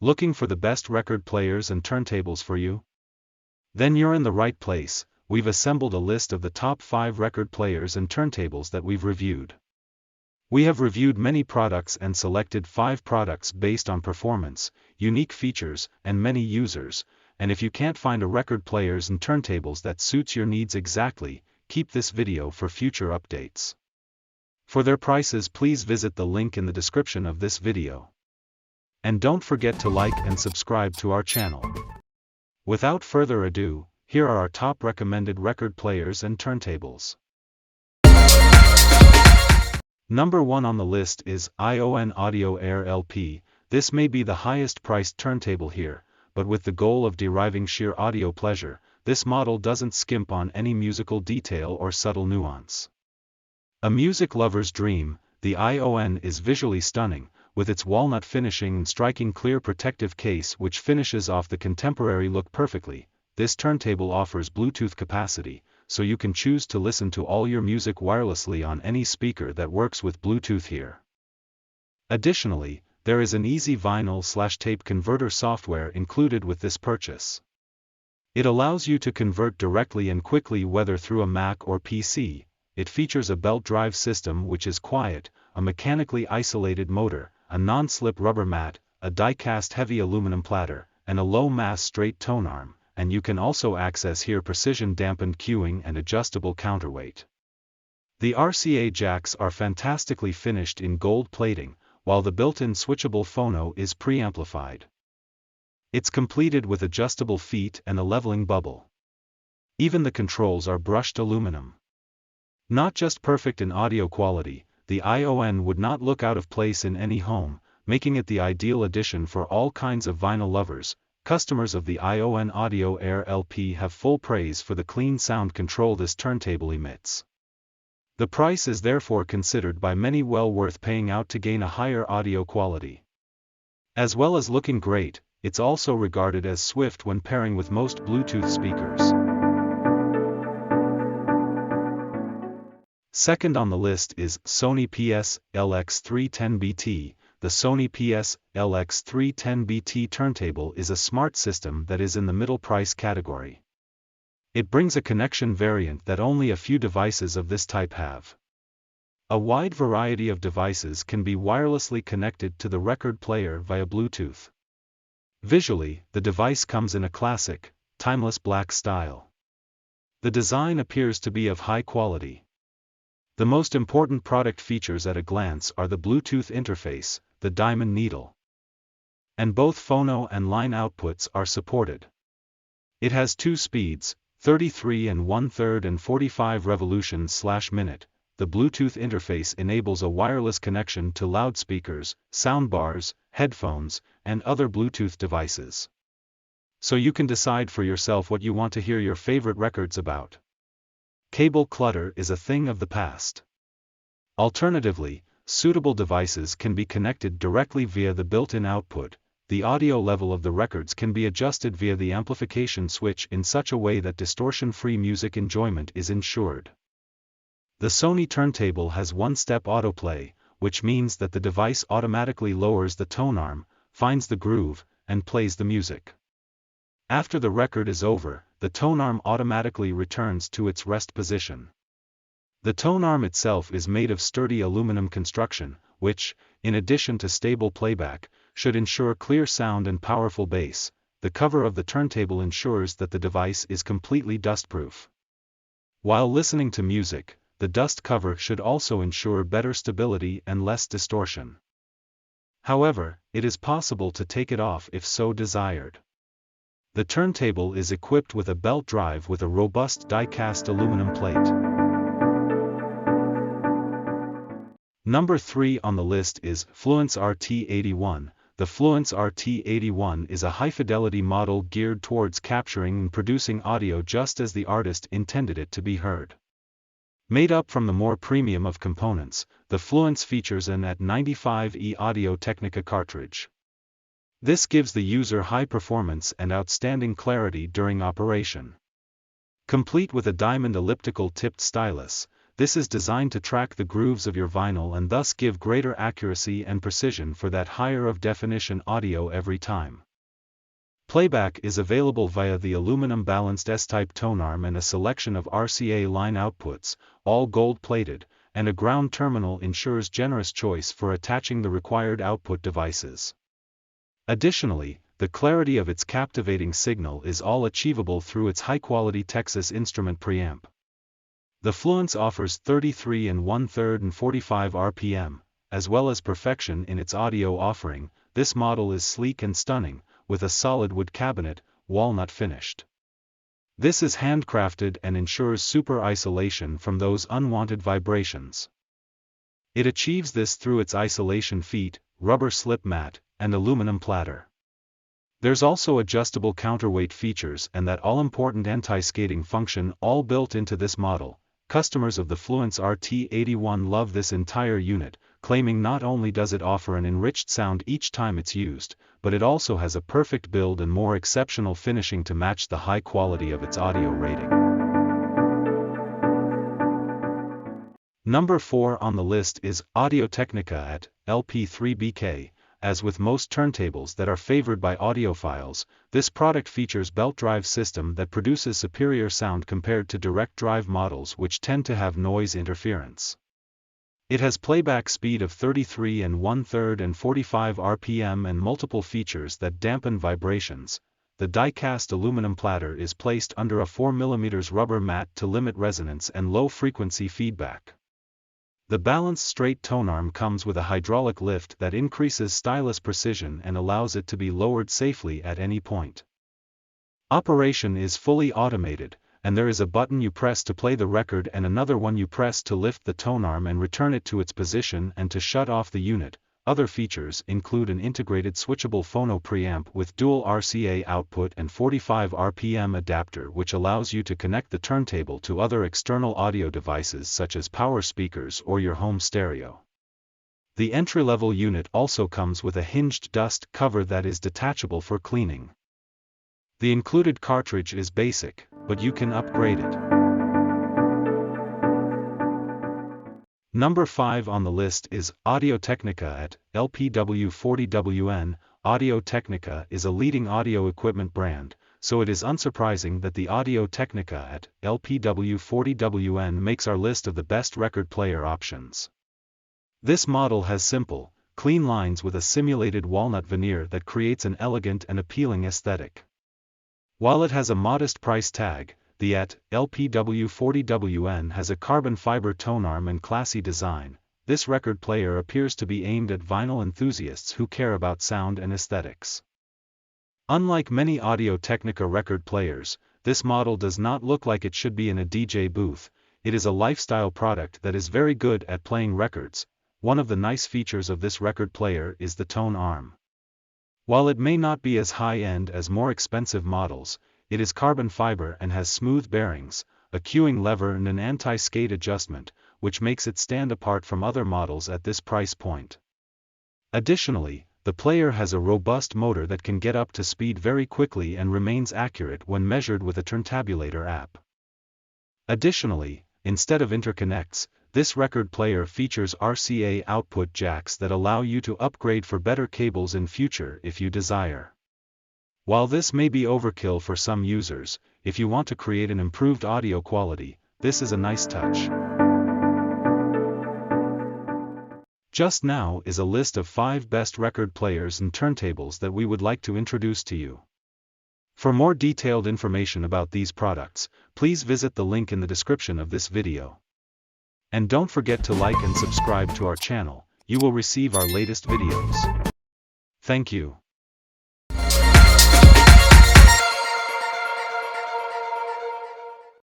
Looking for the best record players and turntables for you? Then you're in the right place. We've assembled a list of the top 5 record players and turntables that we've reviewed. We have reviewed many products and selected 5 products based on performance, unique features, and many users, and if you can't find a record players and turntables that suits your needs exactly, keep this video for future updates. For their prices, please visit the link in the description of this video. And don't forget to like and subscribe to our channel. Without further ado, here are our top recommended record players and turntables. Number 1 on the list is ION Audio AT-LP. This may be the highest priced turntable here, but with the goal of deriving sheer audio pleasure, this model doesn't skimp on any musical detail or subtle nuance. A music lover's dream, the ION is visually stunning, with its walnut finishing and striking clear protective case which finishes off the contemporary look perfectly. This turntable offers Bluetooth capacity, so you can choose to listen to all your music wirelessly on any speaker that works with Bluetooth here. Additionally, there is an easy vinyl/tape converter software included with this purchase. It allows you to convert directly and quickly whether through a Mac or PC. It features a belt drive system which is quiet, a mechanically isolated motor, a non-slip rubber mat, a die-cast heavy aluminum platter, and a low-mass straight tone arm, and you can also access here precision dampened cueing and adjustable counterweight. The RCA jacks are fantastically finished in gold plating, while the built-in switchable phono is preamplified. It's completed with adjustable feet and a leveling bubble. Even the controls are brushed aluminum. Not just perfect in audio quality, the ION would not look out of place in any home, making it the ideal addition for all kinds of vinyl lovers. Customers of the ION Audio AT-LP have full praise for the clean sound control this turntable emits. The price is therefore considered by many well worth paying out to gain a higher audio quality. As well as looking great, it's also regarded as swift when pairing with most Bluetooth speakers. Second on the list is Sony PS-LX310BT. The Sony PS-LX310BT turntable is a smart system that is in the middle price category. It brings a connection variant that only a few devices of this type have. A wide variety of devices can be wirelessly connected to the record player via Bluetooth. Visually, the device comes in a classic, timeless black style. The design appears to be of high quality. The most important product features at a glance are the Bluetooth interface, the diamond needle. And both phono and line outputs are supported. It has 2 speeds, 33 1/3 and 45 revolutions/minute. The Bluetooth interface enables a wireless connection to loudspeakers, soundbars, headphones, and other Bluetooth devices. So you can decide for yourself what you want to hear your favorite records about. Cable clutter is a thing of the past. Alternatively, suitable devices can be connected directly via the built-in output. The audio level of the records can be adjusted via the amplification switch in such a way that distortion-free music enjoyment is ensured. The Sony turntable has one-step autoplay, which means that the device automatically lowers the tone arm, finds the groove, and plays the music. After the record is over, the tone arm automatically returns to its rest position. The tone arm itself is made of sturdy aluminum construction, which, in addition to stable playback, should ensure clear sound and powerful bass. The cover of the turntable ensures that the device is completely dustproof. While listening to music, the dust cover should also ensure better stability and less distortion. However, it is possible to take it off if so desired. The turntable is equipped with a belt drive with a robust die-cast aluminum plate. Number 3 on the list is Fluance RT81. The Fluance RT81 is a high-fidelity model geared towards capturing and producing audio just as the artist intended it to be heard. Made up from the more premium of components, the Fluance features an AT-95E Audio-Technica cartridge. This gives the user high performance and outstanding clarity during operation. Complete with a diamond elliptical tipped stylus, This is designed to track the grooves of your vinyl and thus give greater accuracy and precision for that higher of definition audio every time. Playback is available via the aluminum balanced S-type tone arm and a selection of RCA line outputs, all gold-plated, and a ground terminal ensures generous choice for attaching the required output devices. Additionally, the clarity of its captivating signal is all achievable through its high-quality Texas Instrument preamp. The Fluance offers 33 1/3 and 45 RPM, as well as perfection in its audio offering. This model is sleek and stunning, with a solid wood cabinet, walnut finished. This is handcrafted and ensures super isolation from those unwanted vibrations. It achieves this through its isolation feet, rubber slip mat, and aluminum platter. There's also adjustable counterweight features and that all-important anti-skating function all built into this model. Customers of the Fluance RT81 love this entire unit, claiming not only does it offer an enriched sound each time it's used, but it also has a perfect build and more exceptional finishing to match the high quality of its audio rating. Number 4 on the list is Audio-Technica AT-LP3BK. As with most turntables that are favored by audiophiles, this product features belt drive system that produces superior sound compared to direct drive models which tend to have noise interference. It has playback speed of 33 1/3 and 45 RPM and multiple features that dampen vibrations. The die-cast aluminum platter is placed under a 4 mm rubber mat to limit resonance and low-frequency feedback. The balanced straight tone arm comes with a hydraulic lift that increases stylus precision and allows it to be lowered safely at any point. Operation is fully automated, and there is a button you press to play the record and another one you press to lift the tone arm and return it to its position and to shut off the unit. Other features include an integrated switchable phono preamp with dual RCA output and 45 RPM adapter which allows you to connect the turntable to other external audio devices such as power speakers or your home stereo. The entry-level unit also comes with a hinged dust cover that is detachable for cleaning. The included cartridge is basic, but you can upgrade it. Number 5 on the list is Audio-Technica AT-LPW40WN. Audio-Technica is a leading audio equipment brand, so it is unsurprising that the Audio-Technica AT-LPW40WN makes our list of the best record player options. This model has simple, clean lines with a simulated walnut veneer that creates an elegant and appealing aesthetic. While it has a modest price tag, the AT-LPW40WN has a carbon fiber tone arm and classy design. This record player appears to be aimed at vinyl enthusiasts who care about sound and aesthetics. Unlike many Audio-Technica record players, this model does not look like it should be in a DJ booth. It is a lifestyle product that is very good at playing records. One of the nice features of this record player is the tone arm. While it may not be as high-end as more expensive models, it is carbon fiber and has smooth bearings, a cueing lever and an anti-skate adjustment, which makes it stand apart from other models at this price point. Additionally, the player has a robust motor that can get up to speed very quickly and remains accurate when measured with a turntabulator app. Additionally, instead of interconnects, this record player features RCA output jacks that allow you to upgrade for better cables in future if you desire. While this may be overkill for some users, if you want to create an improved audio quality, this is a nice touch. Just now is a list of 5 best record players and turntables that we would like to introduce to you. For more detailed information about these products, please visit the link in the description of this video. And don't forget to like and subscribe to our channel, you will receive our latest videos. Thank you.